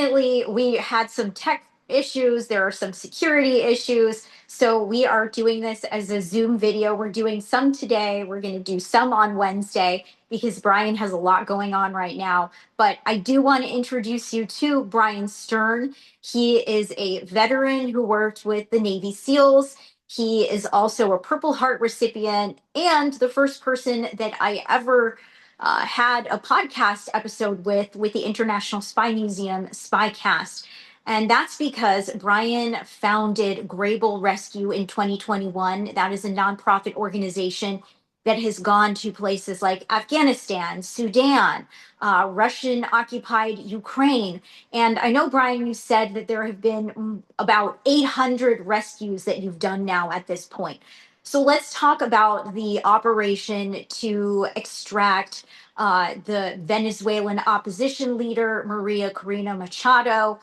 unfortunately, we had some tech issues. There are some security issues. So we are doing this as a Zoom video. We're doing some today. We're going to do some on Wednesday because Bryan has a lot going on right now. But I do want to introduce you to Bryan Stern. He is a veteran who worked with the Navy SEALs. He is also a Purple Heart recipient and the first person that I ever had a podcast episode with the International Spy Museum Spycast. And that's because Bryan founded Grable Rescue in 2021. That is a nonprofit organization that has gone to places like Afghanistan, Sudan, Russian occupied Ukraine. And I know, Bryan, you said that there have been about 800 rescues that you've done now at this point. So let's talk about the operation to extract the Venezuelan opposition leader, Maria Corina Machado.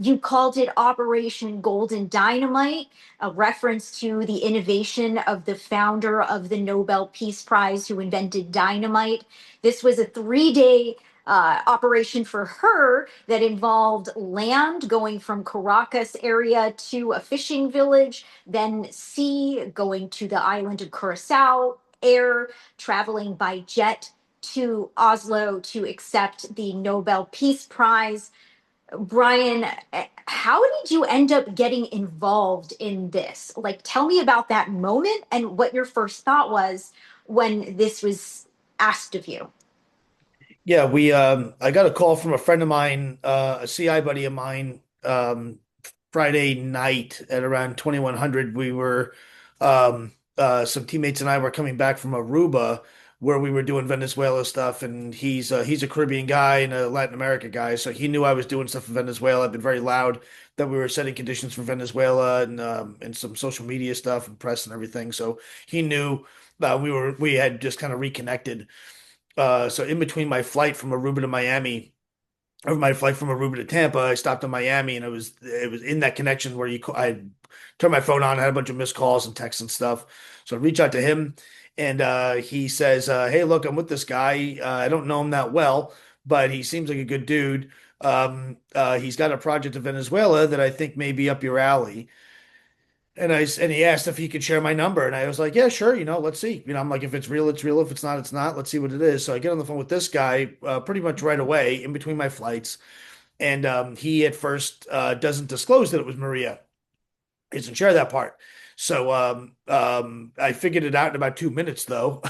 You called it Operation Golden Dynamite, a reference to the innovation of the founder of the Nobel Peace Prize who invented dynamite. This was a 3 day operation for her that involved land going from Caracas area to a fishing village, then sea going to the island of Curacao, air traveling by jet to Oslo to accept the Nobel Peace Prize. Bryan, how did you end up getting involved in this? Like, tell me about that moment and what your first thought was when this was asked of you. Yeah, we I got a call from a friend of mine, a CI buddy of mine, Friday night at around 2100. We were some teammates and I were coming back from Aruba where we were doing Venezuela stuff, and he's a Caribbean guy and a Latin America guy, so he knew I was doing stuff in Venezuela. I've been very loud that we were setting conditions for Venezuela and some social media stuff and press and everything. So he knew we had just kind of reconnected. So in between my flight from Aruba to Miami, or my flight from Aruba to Tampa, I stopped in Miami, and it was in that connection where I turned my phone on, I had a bunch of missed calls and texts and stuff. So I reach out to him, and he says, "Hey, look, I'm with this guy. I don't know him that well, but he seems like a good dude. He's got a project in Venezuela that I think may be up your alley." And he asked if he could share my number, and I was like, yeah, sure, let's see. I'm like, if it's real, it's real. If it's not, it's not. Let's see what it is. So I get on the phone with this guy pretty much right away in between my flights, and he at first doesn't disclose that it was Maria. He doesn't share that part. So I figured it out in about 2 minutes, though.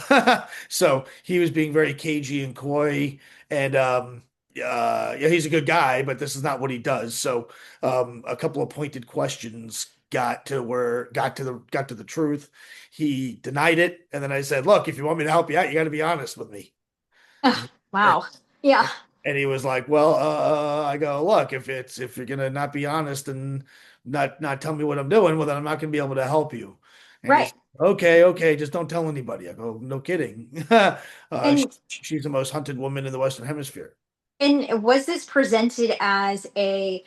So he was being very cagey and coy, and yeah, he's a good guy, but this is not what he does. So a couple of pointed questions got to the truth. He denied it, and then I said, "Look, if you want me to help you out, you got to be honest with me." Ugh, wow. Yeah. And he was like, "Well, I go, look, if you're gonna not be honest and not tell me what I'm doing, well, then I'm not gonna be able to help you." And Right. he's okay, okay, just don't tell anybody. I go, no kidding. And She's the most hunted woman in the Western Hemisphere. And was this presented as a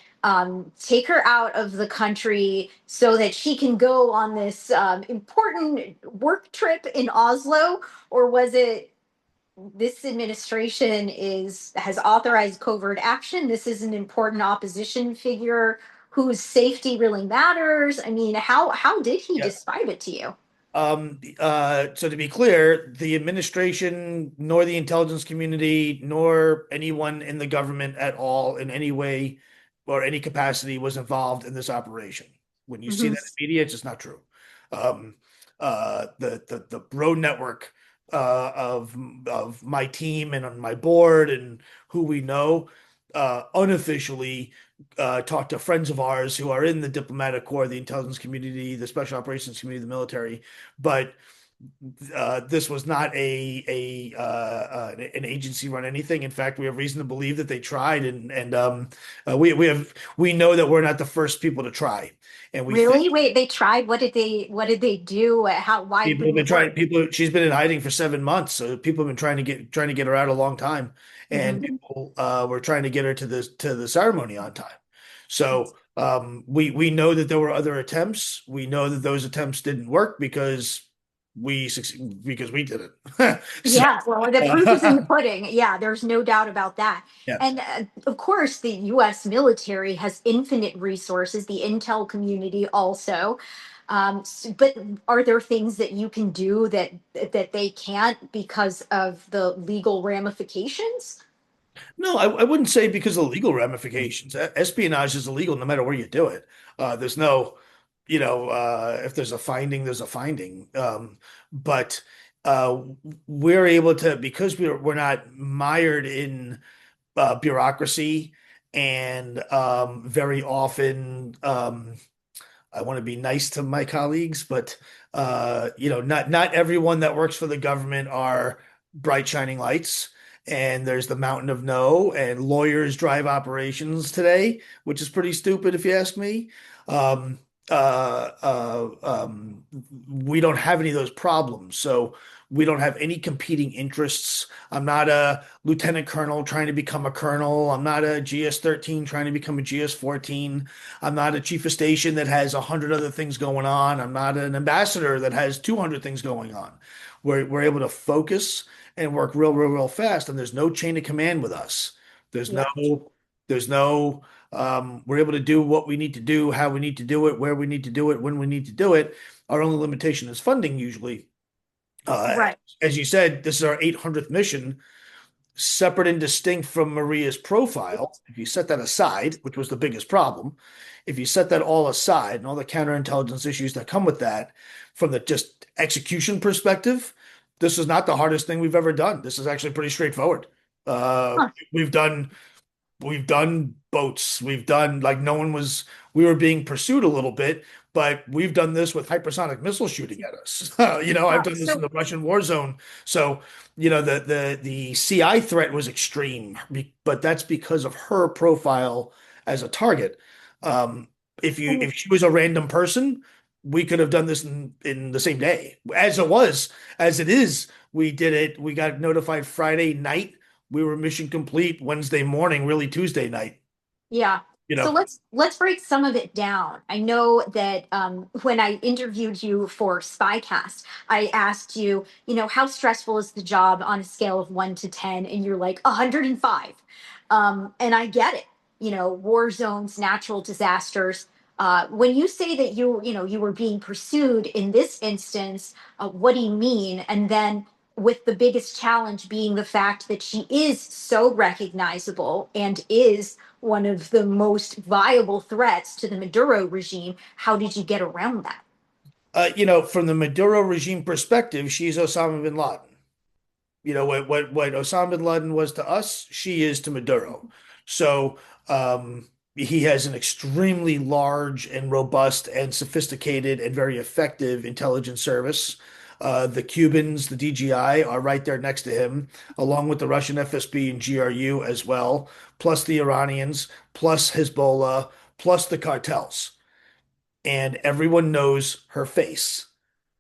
take her out of the country so that she can go on this important work trip in Oslo, or was it this administration is has authorized covert action? This is an important opposition figure whose safety really matters. I mean, how did he Yeah. describe it to you? So to be clear, the administration, nor the intelligence community, nor anyone in the government at all in any way or any capacity was involved in this operation. When you see Mhm. that in media, it's just not true. Um, the road network of my team and on my board and who we know unofficially talked to friends of ours who are in the diplomatic corps, the intelligence community, the special operations community, the military, but this was not an agency run anything. In fact, we have reason to believe that they tried, and we know that we're not the first people to try, and we think Really? Wait, they tried. What did they do? How, why people have wouldn't been it trying. work? People, she's been in hiding for 7 months, so people have been trying to get her out a long time, and Mhm. people were trying to get her to the ceremony on time. So we know that there were other attempts. We know that those attempts didn't work because we succeed because we did it. So, Yeah, well, the proof is in the pudding. Yeah, there's no doubt about that. yeah. And of course, the US military has infinite resources, the intel community also. But are there things that you can do that they can't because of the legal ramifications? No, I wouldn't say because of legal ramifications. Espionage is illegal no matter where you do it. There's no, if there's a finding, there's a finding. But uh, we're able to, because we're not mired in bureaucracy and very often I want to be nice to my colleagues, but not everyone that works for the government are bright shining lights. And there's the mountain of no, and lawyers drive operations today, which is pretty stupid if you ask me. Um, uh, uh, um, we don't have any of those problems, so we don't have any competing interests. I'm not a lieutenant colonel trying to become a colonel. I'm not a GS-13 trying to become a GS-14. I'm not a chief of station that has 100 other things going on. I'm not an ambassador that has 200 things going on. We're able to focus and work real fast, and there's no chain of command with us. There's Yeah, no, there's no, we're able to do what we need to do, how we need to do it, where we need to do it, when we need to do it. Our only limitation is funding usually. Uh, right. as you said, this is our 800th mission, separate and distinct from Maria's profile. If you set that aside, which was the biggest problem, if you set that all aside and all the counterintelligence issues that come with that, from the just execution perspective, this is not the hardest thing we've ever done. This is actually pretty straightforward. Uh, Huh. we've done We've done boats. We've done like no one was, we were being pursued a little bit, but we've done this with hypersonic missile shooting at us. I've done this in So, the Russian war zone. So, the CI threat was extreme, but that's because of her profile as a target. Um, and if she was a random person, we could have done this in the same day. As it is, we did it. We got notified Friday night, we were mission complete Wednesday morning, really Tuesday night, yeah. you So know. let's break some of it down. I know that when I interviewed you for Spycast, I asked you, how stressful is the job on a scale of 1 to 10, and you're like 105. And I get it. War zones, natural disasters. When you say that you were being pursued in this instance, what do you mean? And then with the biggest challenge being the fact that she is so recognizable and is one of the most viable threats to the Maduro regime. How did you get around that? From the Maduro regime perspective, she's Osama bin Laden. What Osama bin Laden was to us, she is to Maduro. So he has an extremely large and robust and sophisticated and very effective intelligence service. The Cubans, the DGI, are right there next to him, along with the Russian FSB and GRU as well, plus the Iranians, plus Hezbollah, plus the cartels. And everyone knows her face.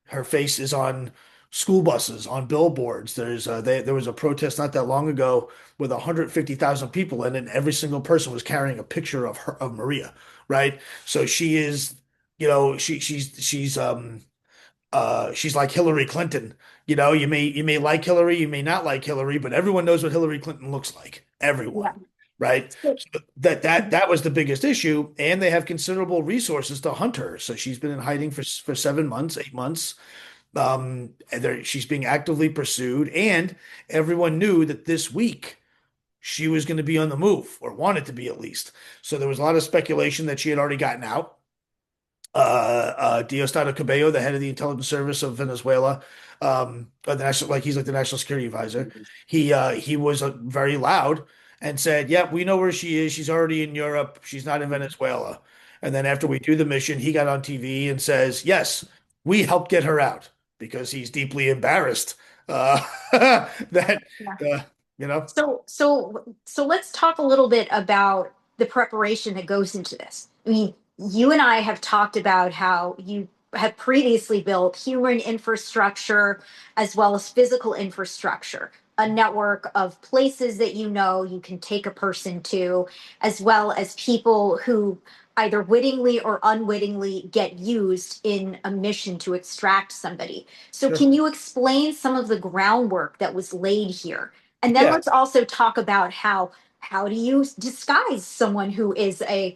Her face is on school buses, on billboards. There was a protest not that long ago with 150,000 people in it, and every single person was carrying a picture of her, of Maria, right? So she is, she's like Hillary Clinton. You may like Hillary, you may not like Hillary, but everyone knows what Hillary Clinton looks like. Everyone, Yeah. right? So that was the biggest issue, and they have considerable resources to hunt her. So she's been in hiding for 7 months, 8 months. She's being actively pursued, and everyone knew that this week she was going to be on the move, or wanted to be at least. So there was a lot of speculation that she had already gotten out. Diosdado Cabello, the head of the intelligence service of Venezuela, the national, like he's like the national security advisor. He was very loud and said, "Yeah, we know where she is. She's already in Europe. She's not in Venezuela." And then after we do the mission, he got on TV and says, "Yes, we helped get her out," because he's deeply embarrassed that Yeah. uh, you know. So let's talk a little bit about the preparation that goes into this. I mean, you and I have talked about how you have previously built human infrastructure as well as physical infrastructure. a network of places that you can take a person to, as well as people who either wittingly or unwittingly get used in a mission to extract somebody. So, Sure. can you explain some of the groundwork that was laid here? And then Yeah. let's also talk about how do you disguise someone who is a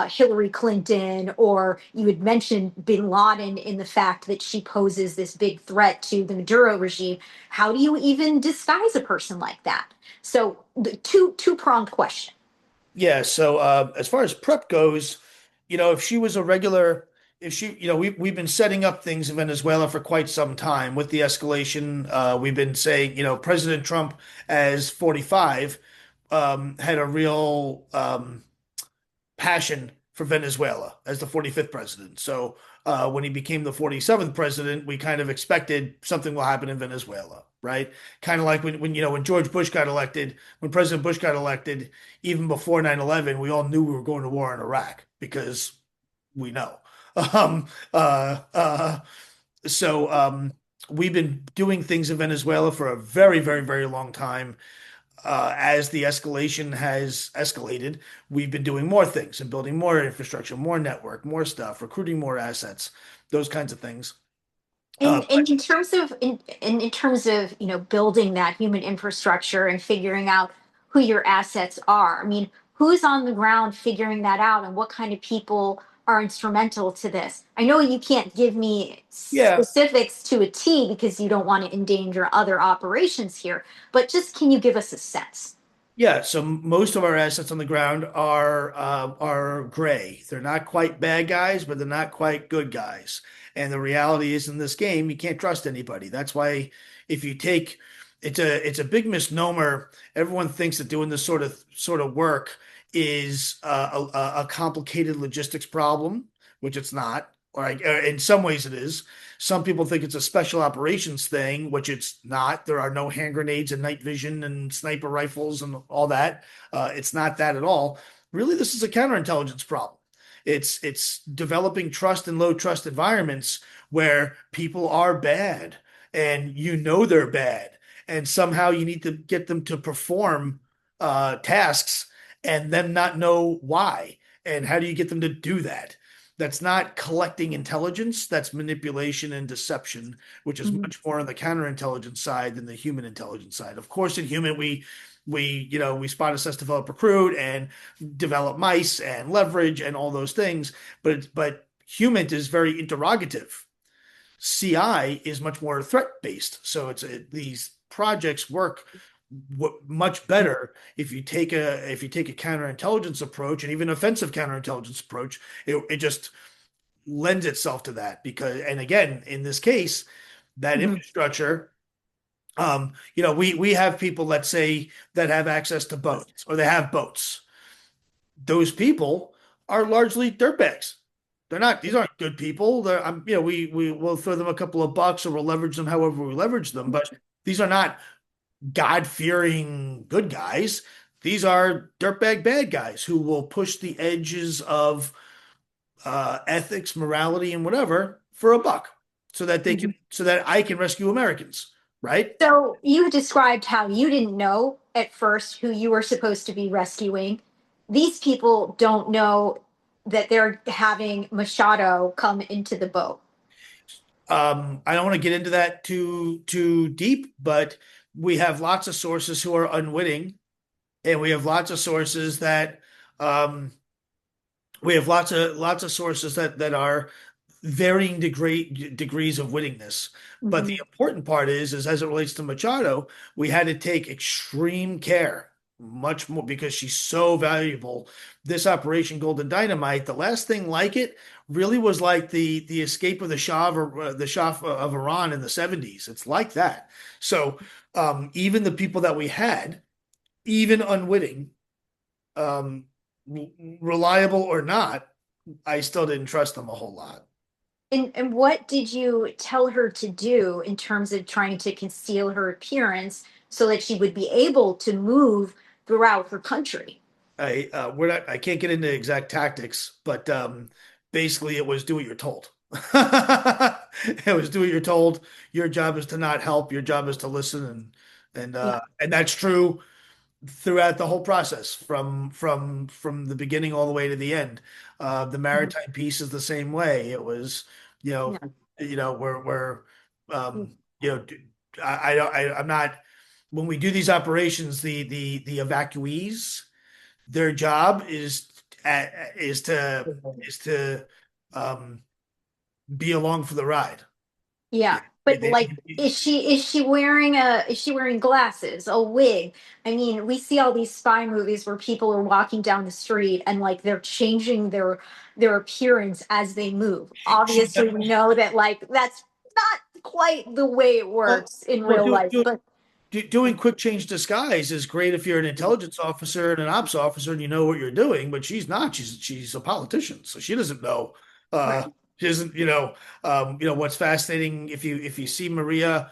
Hillary Clinton, or you had mentioned Bin Laden in the fact that she poses this big threat to the Maduro regime. How do you even disguise a person like that? So the two pronged question. Yeah, so as far as prep goes, if she was a regular, if she, we've been setting up things in Venezuela for quite some time with the escalation. We've been saying, President Trump as 45 had a real passion for Venezuela as the 45th president. So when he became the 47th president, we kind of expected something will happen in Venezuela, right? Kind of like when George Bush got elected, when President Bush got elected, even before 9/11, we all knew we were going to war in Iraq because we know. Um, uh, uh, so we've been doing things in Venezuela for a very, very, very long time. As the escalation has escalated, we've been doing more things and building more infrastructure, more network, more stuff, recruiting more assets, those kinds of things. In terms of in terms of building that human infrastructure and figuring out who your assets are, I mean, who's on the ground figuring that out, and what kind of people are instrumental to this? I know you can't give me Yeah, specifics to a T because you don't want to endanger other operations here, but just can you give us a sense? yeah. So most of our assets on the ground are gray. They're not quite bad guys, but they're not quite good guys. And the reality is, in this game, you can't trust anybody. That's why if you take it's a big misnomer. Everyone thinks that doing this sort of work is a complicated logistics problem, which it's not. In some ways, it is. Some people think it's a special operations thing, which it's not. There are no hand grenades and night vision and sniper rifles and all that. It's not that at all. Really, this is a counterintelligence problem. It's developing trust in low trust environments where people are bad and they're bad, and somehow you need to get them to perform tasks and them not know why. And how do you get them to do that? That's not collecting intelligence. That's manipulation and deception, which is Mhm. much more on the counterintelligence side than the human intelligence side. Of course, in human, we spot, assess, develop, recruit, and develop mice and leverage and all those things. But human is very interrogative. CI is much more threat based. So these projects work much better if you take a counterintelligence approach, and even offensive counterintelligence approach. It just lends itself to that because, and again, in this case, that Mhm. infrastructure, we have people, let's say, that have access to boats or they have boats. Those people are largely dirtbags. These aren't good people. We will throw them a couple of bucks or we'll leverage them however we leverage them, but these are not God-fearing good guys. These are dirtbag bad guys who will push the edges of ethics, morality, and whatever for a buck, so that I can rescue Americans, right? So you described how you didn't know at first who you were supposed to be rescuing. These people don't know that they're having Machado come into the boat. I don't want to get into that too deep, but we have lots of sources who are unwitting, and um, we have lots of sources that are varying degrees of wittingness. But the Mhm. important part is as it relates to Machado, we had to take extreme care, much more because she's so valuable. This Operation Golden Dynamite, the last thing like it really was like the escape of the Shah of Iran in the 70s. It's like that. So even the people that we had, even unwitting, um, reliable or not, I still didn't trust them a whole lot. And what did you tell her to do in terms of trying to conceal her appearance so that she would be able to move throughout her country? I can't get into exact tactics, but basically it was do what you're told. It was do what you're told. Your job is to not help. Your job is to listen, Yeah. And that's true throughout the whole process, from the beginning all the way to the end. The Mhm. maritime piece is the same way. It was, you know, Yeah. we're you know, I don't, I'm not. When we do these operations, the evacuees, their job uh, is to is to um, be along for the ride. Yeah. They, But they, like, is she wearing glasses, a wig? I mean, we see all these spy movies where people are walking down the street and like they're changing their appearance as they move. she's Obviously, we know that like that's not quite the way it well, works in well, real life, but doing quick change disguise is great if you're an intelligence officer and an ops officer and you know what you're doing, but she's not. She's a politician, so she doesn't know. right. She doesn't, what's fascinating if you see Maria,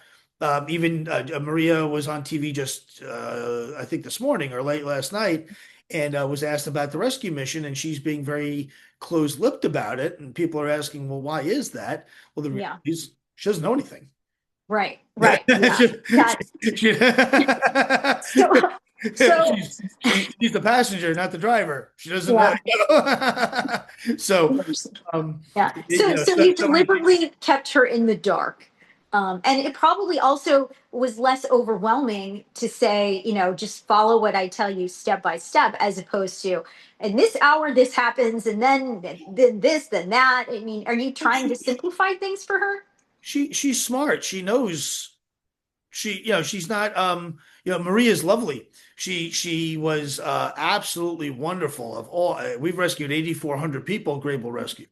even Maria was on TV just I think this morning or late last night, and was asked about the rescue mission, and she's being very close-lipped about it, and people are asking, well, why is that? Well, the reality Yeah. is she doesn't know anything. Right. Right. Yeah. That's She- so so she's the passenger, not the driver. She doesn't know. yeah. So, Yeah. So you so many things. deliberately kept her in the dark. And it probably also was less overwhelming to say, just follow what I tell you step by step, as opposed to, in this hour, this happens, and then this, then that. I mean, are you trying to simplify things for her? She's smart. She knows. She's not Maria's lovely. She was absolutely wonderful. Of all we've rescued 8,400 people, Grable Rescue,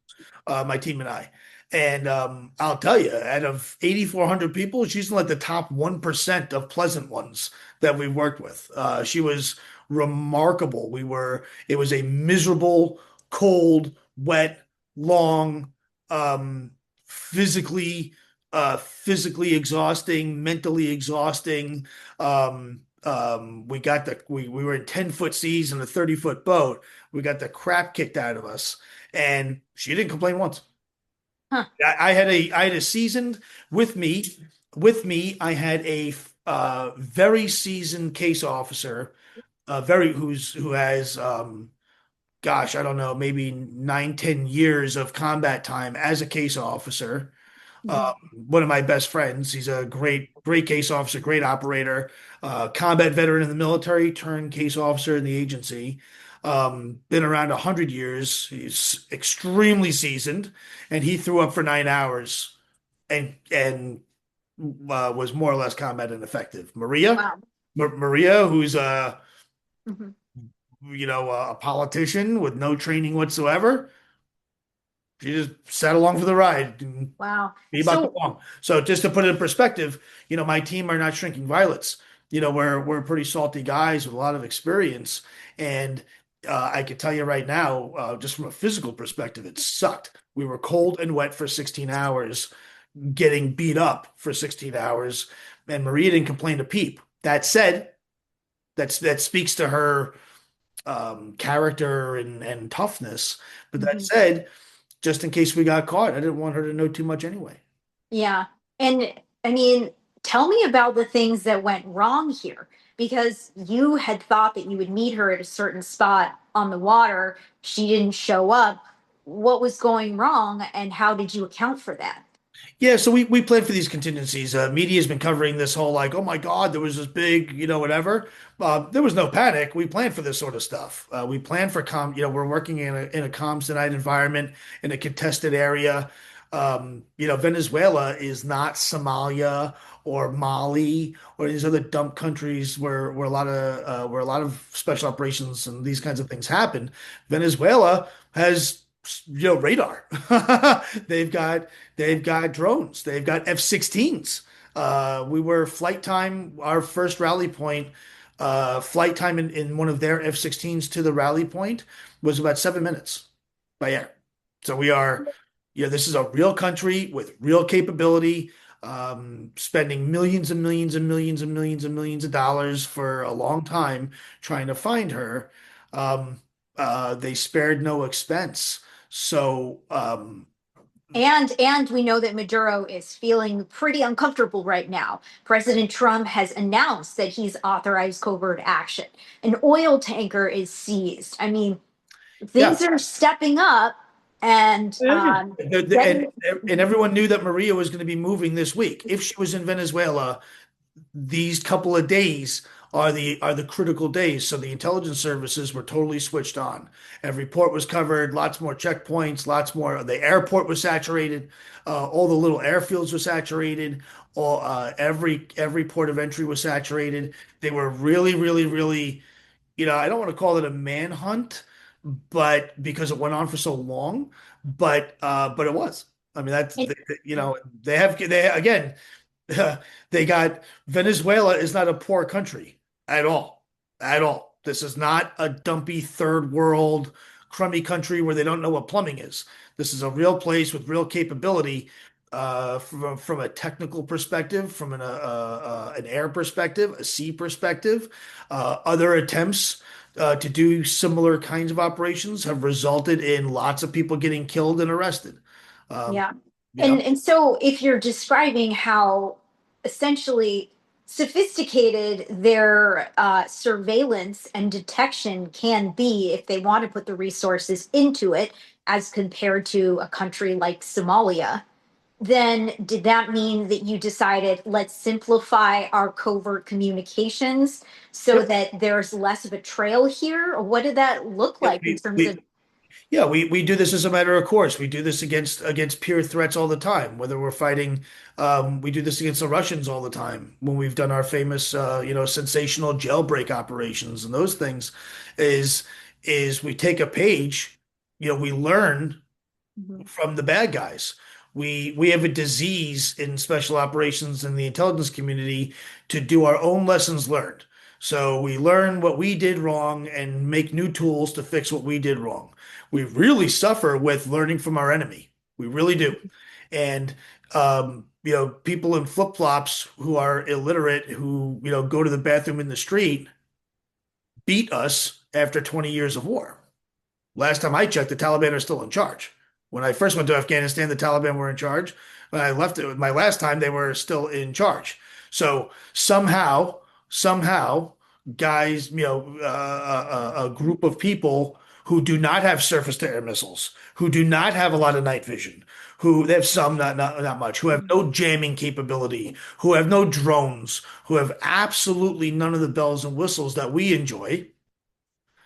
my team and I. And I'll tell you, out of 8,400 people, she's in like the top 1% of pleasant ones that we've worked with. She was remarkable. It was a miserable, cold, wet, long, physically physically exhausting, mentally exhausting. We were in 10-foot seas in a 30-foot boat. We got the crap kicked out of us, and she didn't complain once. Huh. I had a seasoned with me I had a very seasoned case officer, very who has gosh, I don't know, maybe 9, 10 years of combat time as a case officer. Mhm. One of my best friends. He's a great case officer, great operator, combat veteran in the military, turned case officer in the agency. Been around 100 years. He's extremely seasoned, and he threw up for 9 hours and was more or less combat ineffective. Wow. Maria, who's Mhm. a politician with no training whatsoever, she just sat along for the ride. Wow. Be about the So, long. So just to put it in perspective, my team are not shrinking violets. We're pretty salty guys with a lot of experience, and I can tell you right now, just from a physical perspective, it sucked. We were cold and wet for 16 hours, getting beat up for 16 hours, and Maria didn't complain to peep. That said, that speaks to her character and toughness. But that mhm. said, just in case we got caught, I didn't want her to know too much anyway. Yeah. And I mean, tell me about the things that went wrong here, because you had thought that you would meet her at a certain spot on the water. She didn't show up. What was going wrong, and how did you account for that? Yeah, so we plan for these contingencies. Media's been covering this whole like, oh my God, there was this big, whatever. There was no panic. We planned for this sort of stuff. We planned for we're working in a comms denied environment in a contested area. Venezuela is not Somalia or Mali or these other dump countries where a lot of special operations and these kinds of things happen. Venezuela has radar. They've got They've got drones. They've got F-16s. We were flight time, our first rally point, flight time in one of their F-16s to the rally point was about 7 minutes by air. So this is a real country with real capability, spending millions and millions and millions and millions and millions of dollars for a long time trying to find her. They spared no expense. So, And we know that Maduro is feeling pretty uncomfortable right now. President Trump has announced that he's authorized covert action. An oil tanker is seized. I mean, Yeah. things are stepping up, and Yeah. And getting everyone knew that Maria was going to be moving this week. If she was in Venezuela, these couple of days are the critical days. So the intelligence services were totally switched on. Every port was covered, lots more checkpoints, lots more. The airport was saturated, all the little airfields were saturated, all every port of entry was saturated. They were really, really, really, I don't want to call it a manhunt, but because it went on for so long, but it was. I mean, they have they again they got Venezuela is not a poor country at all. At all. This is not a dumpy third world crummy country where they don't know what plumbing is. This is a real place with real capability from a technical perspective, from an air perspective, a sea perspective. Other attempts to do similar kinds of operations have resulted in lots of people getting killed and arrested. Um, Yeah. you know, And so if you're describing how essentially sophisticated their surveillance and detection can be if they want to put the resources into it, as compared to a country like Somalia, then did that mean that you decided, let's simplify our covert communications so yep. that there's less of a trail here? Or what did that look Yep. like in terms of? Yeah, we do this as a matter of course. We do this against peer threats all the time. Whether we're fighting, we do this against the Russians all the time when we've done our famous, sensational jailbreak operations and those things. Is is we take a page, we learn Mhm. from the bad guys. We have a disease in special operations in the intelligence community to do our own lessons learned. So we learn what we did wrong and make new tools to fix what we did wrong. We really suffer with learning from our enemy. We really do. And people in flip-flops who are illiterate, who, go to the bathroom in the street, beat us after 20 years of war. Last time I checked, the Taliban are still in charge. When I first went to Afghanistan, the Taliban were in charge. When I left it, my last time, they were still in charge. So somehow, guys, a group of people who do not have surface-to-air missiles, who do not have a lot of night vision, who they have some, not much, who have no jamming capability, who have no drones, who have absolutely none of the bells and whistles that we enjoy.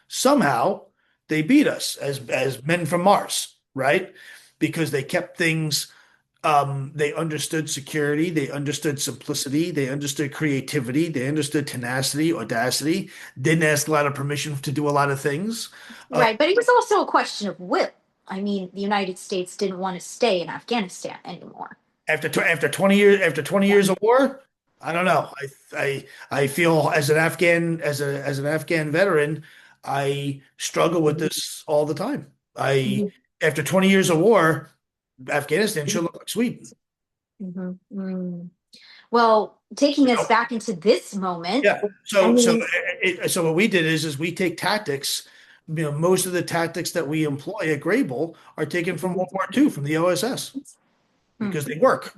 Somehow they beat us as men from Mars, right? Because they kept things, they understood security, they understood simplicity, they understood creativity, they understood tenacity, audacity, didn't ask a lot of permission to do a lot of things. Uh, Right, but it was also a question of will. I mean, the United States didn't want to stay in Afghanistan anymore. after 20 years of war, I don't know. I feel as an Afghan veteran, I struggle with this all the time. I Mhm. After 20 years of war, Afghanistan should look like Sweden. Mhm. Mm. Well, taking us back into this moment, Yeah. I mean, So what we did is we take tactics. Most of the tactics that we employ at Grable are taken from World War II, from the OSS, hmm. because they work.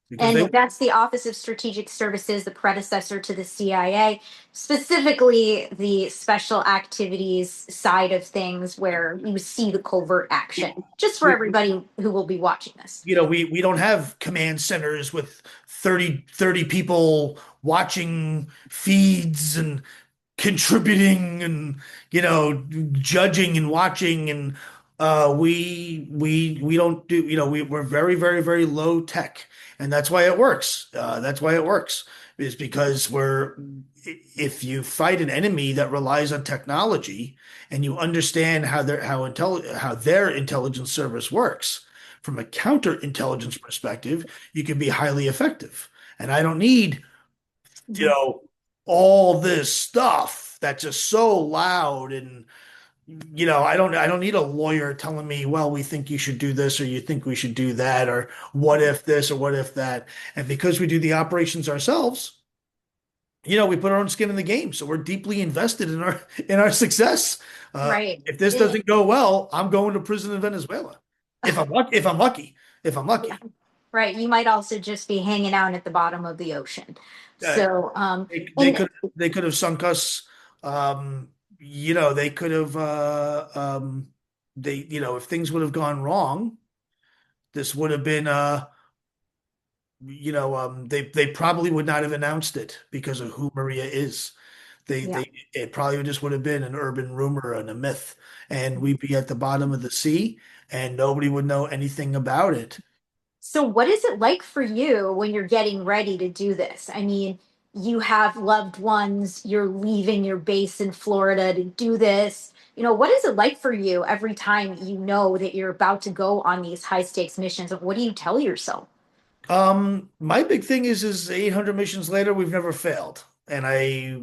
Because And they that's the Office of Strategic Services, the predecessor to the CIA, specifically the special activities side of things where you see the covert action, just for we, everybody who will be watching this. we don't have command centers with 30 people watching feeds and contributing and judging and watching, and we don't do, we're very, very, very low tech, and that's why it works. That's why it works, is because if you fight an enemy that relies on technology and you understand how their intelligence service works from a counterintelligence perspective, you can be highly effective. And I don't need, you Mhm. know, all this stuff that's just so loud, and I don't need a lawyer telling me, well, we think you should do this or you think we should do that, or what if this or what if that. And because we do the operations ourselves, we put our own skin in the game. So we're deeply invested in our success. Right. If this doesn't go well, I'm going to prison in Venezuela. If I'm lucky. if I'm Yeah. lucky. Right. You might also just be hanging out at the bottom of the ocean. Uh, So, they and could have sunk us. They could have if things would have gone wrong, this would have been they probably would not have announced it because of who Maria is. yeah. It probably just would have been an urban rumor and a myth, and we'd be at the bottom of the sea, and nobody would know anything about it. So, what is it like for you when you're getting ready to do this? I mean, you have loved ones, you're leaving your base in Florida to do this. What is it like for you every time you know that you're about to go on these high stakes missions? What do you tell yourself? My big thing is 800 missions later, we've never failed. And I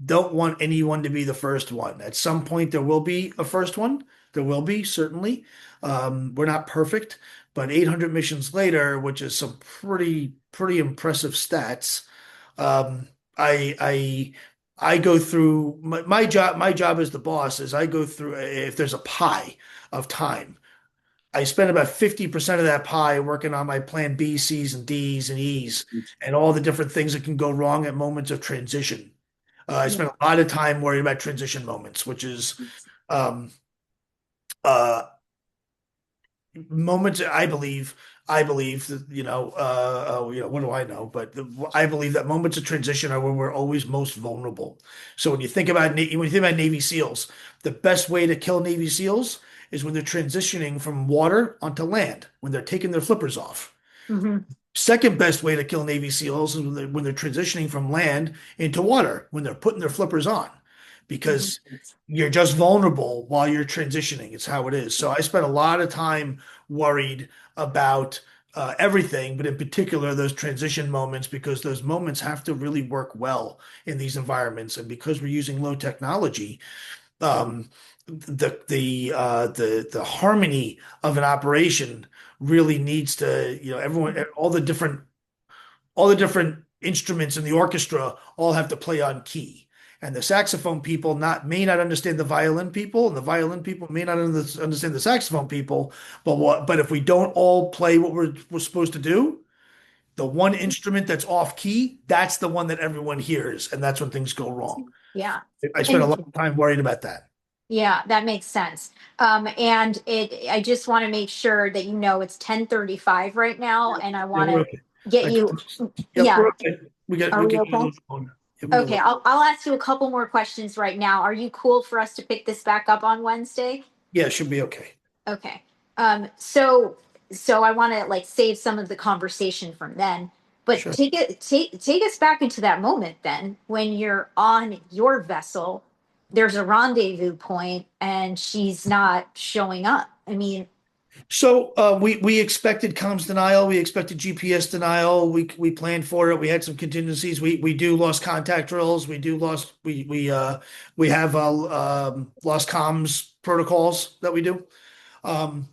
don't want anyone to be the first one. At some point there will be a first one. There will be, certainly. We're not perfect, but 800 missions later, which is some pretty impressive stats. Um, I I I go through my job as the boss is I go through if there's a pie of time. I spend about 50% of that pie working on my plan B, C's, and D's and E's and all the different things that can go wrong at moments of transition. I Yeah. spend a lot of time worrying about transition moments, which is um, uh, moments I believe that what do I know? But I believe that moments of transition are when we're always most vulnerable. So when you think about Navy SEALs, the best way to kill Navy SEALs is when they're transitioning from water onto land, when they're taking their flippers off. Hmm. Second best way to kill Navy SEALs is when they're transitioning from land into water, when they're putting their flippers on, because Hmm. you're just vulnerable while you're transitioning. It's how it is. So I spent a lot of time worried about everything, but in particular those transition moments, because those moments have to really work well in these environments. And because we're using low technology, um, the harmony of an operation really needs to, everyone, all the different instruments in the orchestra all have to play on key. And the saxophone people may not understand the violin people, and the violin people may not understand the saxophone people. But if we don't all play what we're supposed to do, the one instrument that's off key, that's the one that everyone hears, and that's when things go wrong. Yeah. I spent a And lot of time worried about that. yeah, that makes sense. And I just want to make sure that it's 10:35 right now, and I Yeah, want we're to okay. get I you. Yep, Yeah. we're okay. We got Are we we can go a okay? little longer. Yeah, we can go a Okay, little. I'll ask you a couple more questions right now. Are you cool for us to pick this back up on Wednesday? Yeah, it should be okay. Okay. So I want to like save some of the conversation from then, but Sure. take us back into that moment then when you're on your vessel, there's a rendezvous point and she's not showing up. I mean, So we expected comms denial, we expected GPS denial, we planned for it. We had some contingencies. We do lost contact drills. We have lost comms protocols that we do. Um,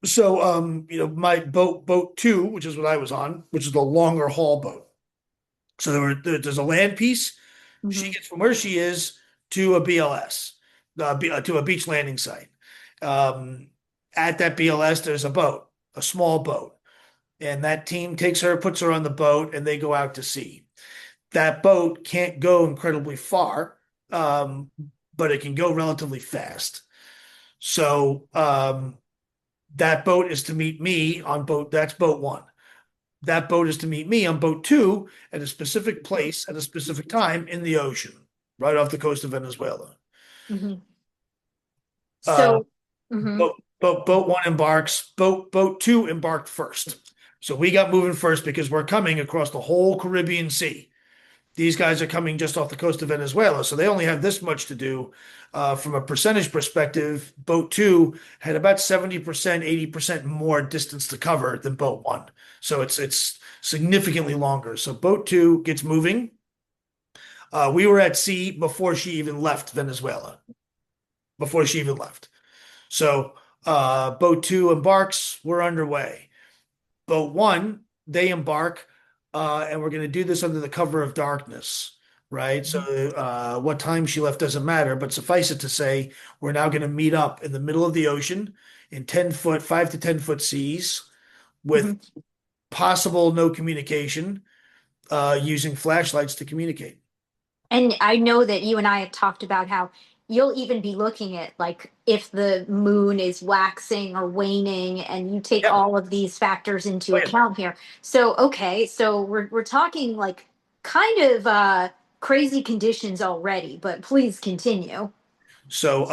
my boat two, which is what I was on, which is the longer haul boat. So there's a land piece. She mhm, gets from where she is to a BLS, to a beach landing site. Um, at that BLS, there's a boat, a small boat, and that team takes her, puts her on the boat, and they go out to sea. That boat can't go incredibly far, um, but it can go relatively fast. So that boat is to meet me on boat. That's boat one. That boat is to meet me on boat two at a specific place at a specific time in the ocean, right off the coast of Venezuela. mhm. Uh, So, mhm, boat one embarks. Boat two embarked first. So we got moving first because we're coming across the whole Caribbean Sea. These guys are coming just off the coast of Venezuela, so they only have this much to do. From a percentage perspective, boat two had about 70%, 80% more distance to cover than boat one. So it's significantly longer. So boat two gets moving. We were at sea before she even left Venezuela, before she even left. So boat two embarks, we're underway. Boat one, they embark, and we're going to do this under the cover of darkness, right? So what time she left doesn't matter, but suffice it to say, we're now going to meet up in the middle of the ocean in 10 foot, 5 to 10 foot seas with Mhm. possible no communication, using flashlights to communicate. And I know that you and I have talked about how you'll even be looking at like if the moon is waxing or waning, and you take Yeah. all of these factors into Oh, yeah. account here. So okay, so we're talking like kind of crazy conditions already, but please continue. So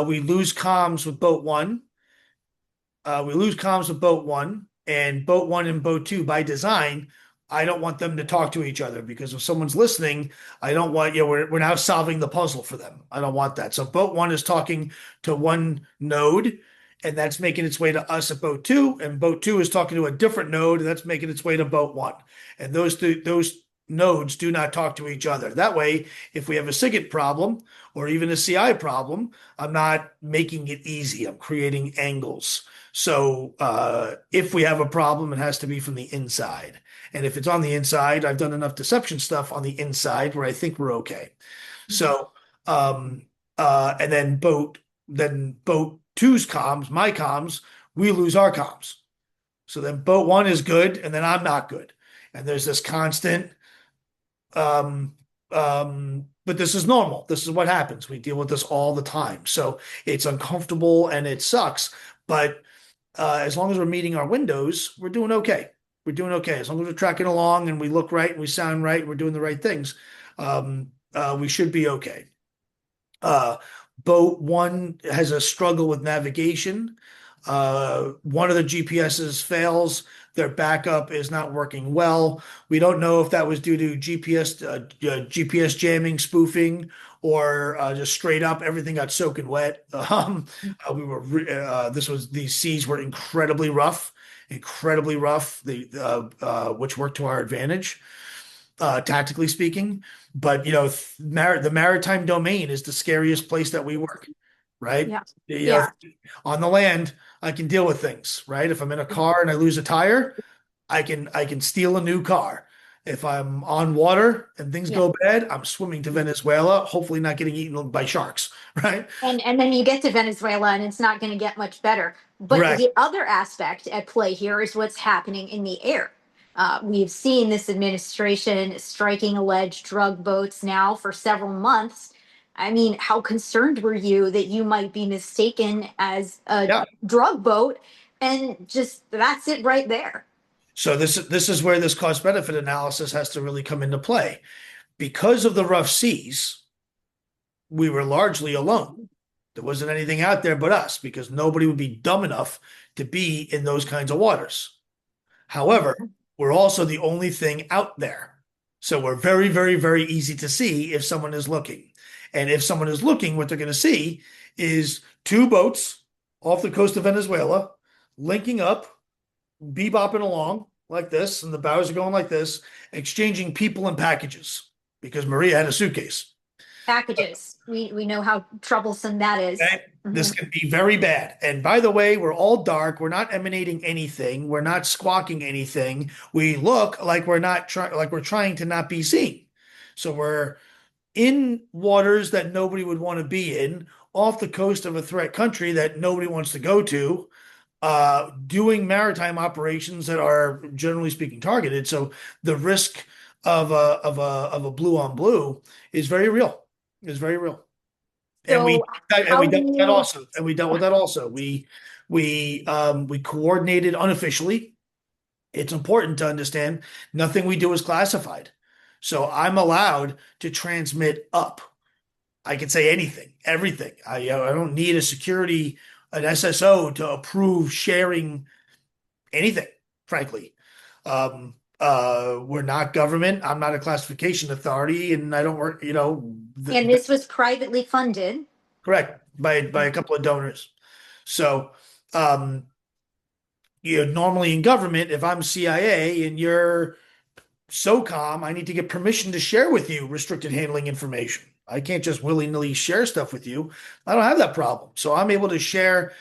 we lose comms with boat one. We lose comms with boat one, and boat one and boat two by design. I don't want them to talk to each other because if someone's listening, I don't want, we're now solving the puzzle for them. I don't want that. So boat one is talking to one node, and that's making its way to us at boat two, and boat two is talking to a different node, and that's making its way to boat one. And those nodes do not talk to each other. That way, if we have a SIGINT problem or even a CI problem, I'm not making it easy. I'm creating angles. So if we have a problem, it has to be from the inside. And if it's on the inside, I've done enough deception stuff on the inside where I think we're okay. Mhm. So and then boat two's comms, my comms, we lose our comms. So then boat one is good, and then I'm not good. And there's this constant um but this is normal. This is what happens. We deal with this all the time. So it's uncomfortable and it sucks. But as long as we're meeting our windows, we're doing okay. We're doing okay. As long as we're tracking along and we look right and we sound right and we're doing the right things, we should be okay. Uh, Boat one has a struggle with navigation. One of the GPSs fails. Their backup is not working well. We don't know if that was due to GPS jamming, spoofing, or just straight up everything got soaking wet. These seas were incredibly rough. Which worked to our advantage, tactically speaking. But the maritime domain is the scariest place that we work, right? Yeah. You know, Yeah. on the land, I can deal with things, right? If I'm in a car and I lose a tire, I can steal a new car. If I'm on water and things Yeah. go bad, I'm swimming to Venezuela, hopefully not getting eaten by sharks, right? And then you get to Venezuela and it's not going to get much better. But Correct. the other aspect at play here is what's happening in the air. We've seen this administration striking alleged drug boats now for several months. I mean, how concerned were you that you might be mistaken as a Yeah. drug boat? And just that's it right there. So this is where this cost benefit analysis has to really come into play. Because of the rough seas, we were largely alone. There wasn't anything out there but us because nobody would be dumb enough to be in those kinds of waters. However, we're also the only thing out there. So we're very, very, very easy to see if someone is looking. And if someone is looking, what they're going to see is two boats off the coast of Venezuela linking up, bebopping along like this, and the bows are going like this, exchanging people and packages because Maria had a suitcase. Packages. We know how troublesome that is. Okay? This Mhm. can be very bad. And by the way, we're all dark. We're not emanating anything. We're not squawking anything. We look like we're trying to not be seen. So we're in waters that nobody would want to be in, off the coast of a threat country that nobody wants to go to, doing maritime operations that are generally speaking targeted. So the risk of a blue on blue is very real. Is very real. And So how we do dealt with that you also. And we dealt with that also. We coordinated unofficially. It's important to understand nothing we do is classified. So I'm allowed to transmit up. I can say anything, everything. I don't need an SSO to approve sharing anything, frankly. We're not government. I'm not a classification authority, and I don't work, and this was privately funded. correct by a couple of donors. So, um, normally in government, if I'm CIA and you're SOCOM, I need to get permission to share with you restricted handling information. I can't just willy-nilly share stuff with you. I don't have that problem. So I'm able to share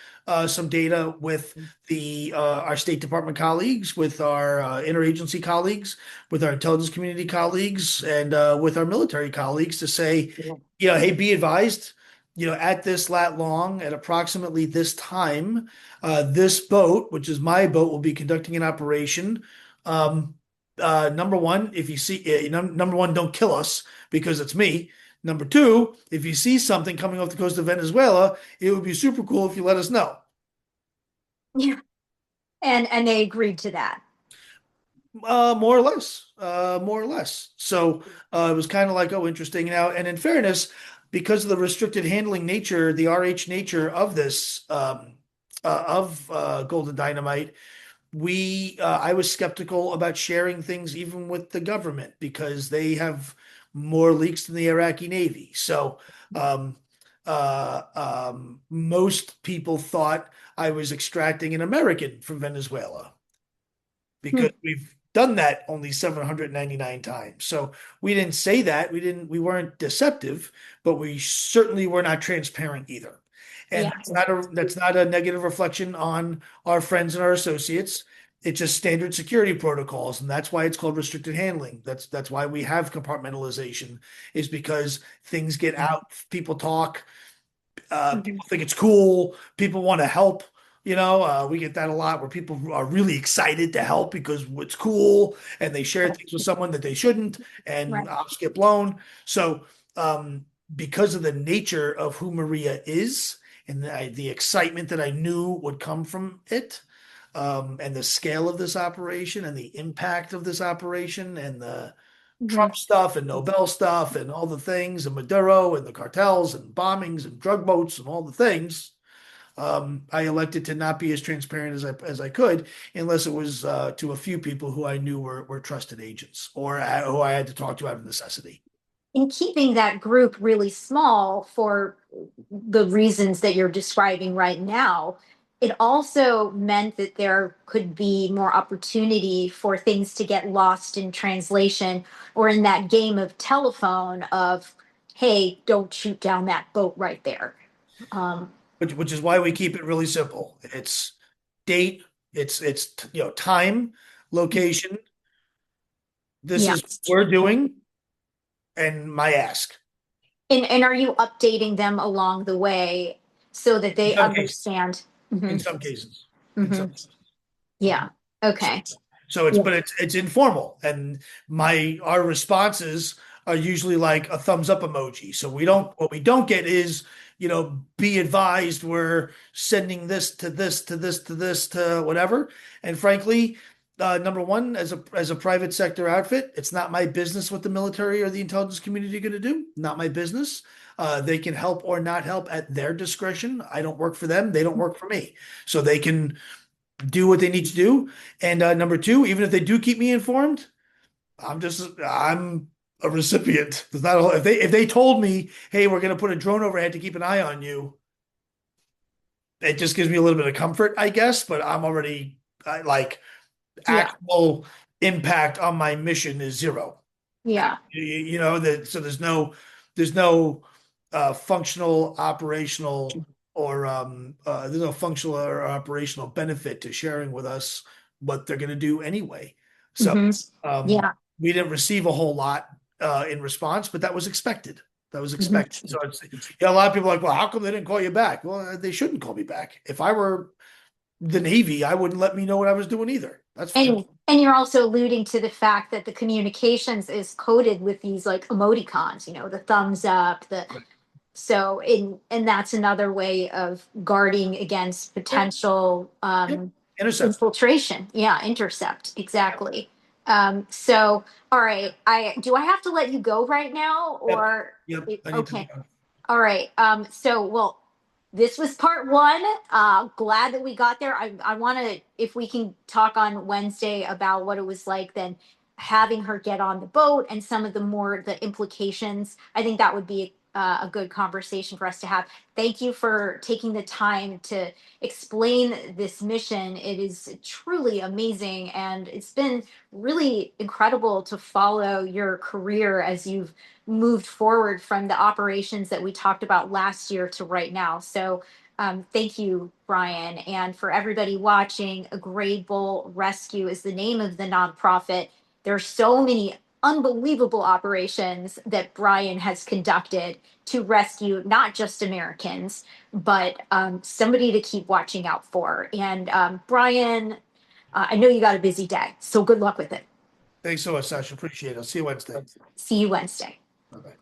some data with the our State Department colleagues, with our interagency colleagues, with our intelligence community colleagues, and with our military colleagues to say, hey, be advised, at this lat long, at approximately this time, this boat, which is my boat, will be conducting an operation. Um, Number one, if you see, number one, don't kill us because it's me. Number two, if you see something coming off the coast of Venezuela, it would be super cool if you let us know. Yeah. And they agreed to that. More or less, more or less. So it was kind of like, oh, interesting. Now, and in fairness, because of the restricted handling nature, the RH nature of this, of Golden Dynamite, I was skeptical about sharing things even with the government because they have more leaks than the Iraqi Navy. So um, most people thought I was extracting an American from Venezuela Hmm. because we've done that only 799 times. So we didn't say that. We weren't deceptive, but we certainly were not transparent either. And Yeah. that's not a negative reflection on our friends and our associates. It's just standard security protocols, and that's why it's called restricted handling. That's why we have compartmentalization, is because things get out, people talk, Mhm. people think it's cool. People want to help. We get that a lot where people are really excited to help because it's cool and they share things with someone that they shouldn't and Right. ops get blown. So, um, because of the nature of who Maria is and the excitement that I knew would come from it, and the scale of this operation and the impact of this operation and the Mhm. Trump stuff and Nobel stuff and all the things and Maduro and the cartels and bombings and drug boats and all the things. I elected to not be as transparent as I could, unless it was to a few people who I knew were trusted agents or who I had to talk to out of necessity. In keeping that group really small for the reasons that you're describing right now, it also meant that there could be more opportunity for things to get lost in translation or in that game of telephone of, hey, don't shoot down that boat right there. Um, Which is why we keep it really simple. It's date, it's time, location. This yeah. is what we're doing, and my ask. And are you updating them along the way so that In they some cases, understand? in Hmm. some cases, in Hmm. some cases. Yeah. So, Okay. so it's Yeah. but it's informal, and my our responses are usually like a thumbs up emoji. So what we don't get is, be advised we're sending this to this to this to this to whatever. And frankly, number one, as a private sector outfit, it's not my business what the military or the intelligence community are going to do. Not my business. They can help or not help at their discretion. I don't work for them. They don't work for me. So they can do what they need to do. And number two, even if they do keep me informed, I'm a recipient. There's not a, if they told me, hey, we're going to put a drone overhead to keep an eye on you, it just gives me a little bit of comfort, I guess. But I'm already like Yeah. actual impact on my mission is zero. Yeah. That so there's no functional operational or there's no functional or operational benefit to sharing with us what they're going to do anyway. So Hmm. um, Yeah. we didn't receive a whole lot in response, but that was expected. That was expected. Hmm. So a lot of people are like, well, how come they didn't call you back? Well, they shouldn't call me back. If I were the Navy, I wouldn't let me know what I was doing either. And you're also alluding to the fact that the communications is coded with these like emoticons, the thumbs up, the so in and that's another way of guarding against Yep, potential yep. Intercept. infiltration. Yeah, intercept. Exactly. So all right, I have to let you go right now Yep, or yep. I need to be okay. All right. So, well, this was part one. Glad that we got there. I want to, if we can talk on Wednesday about what it was like, then having her get on the boat and some of the implications. I think that would be a good conversation for us to have. Thank you for taking the time to explain this mission. It is truly amazing, and it's been really incredible to follow your career as you've moved forward from the operations that we talked about last year to right now. So Thank you, Brian. And for everybody watching, A Grade Bull Rescue is the name of the nonprofit. There are so many unbelievable operations that Brian has conducted to rescue not just Americans, but somebody to keep watching out for. And Brian, I know you got a busy day, so good luck with it. Thanks so much, Sasha. Appreciate it. I'll see you Wednesday. See you Wednesday. Bye-bye.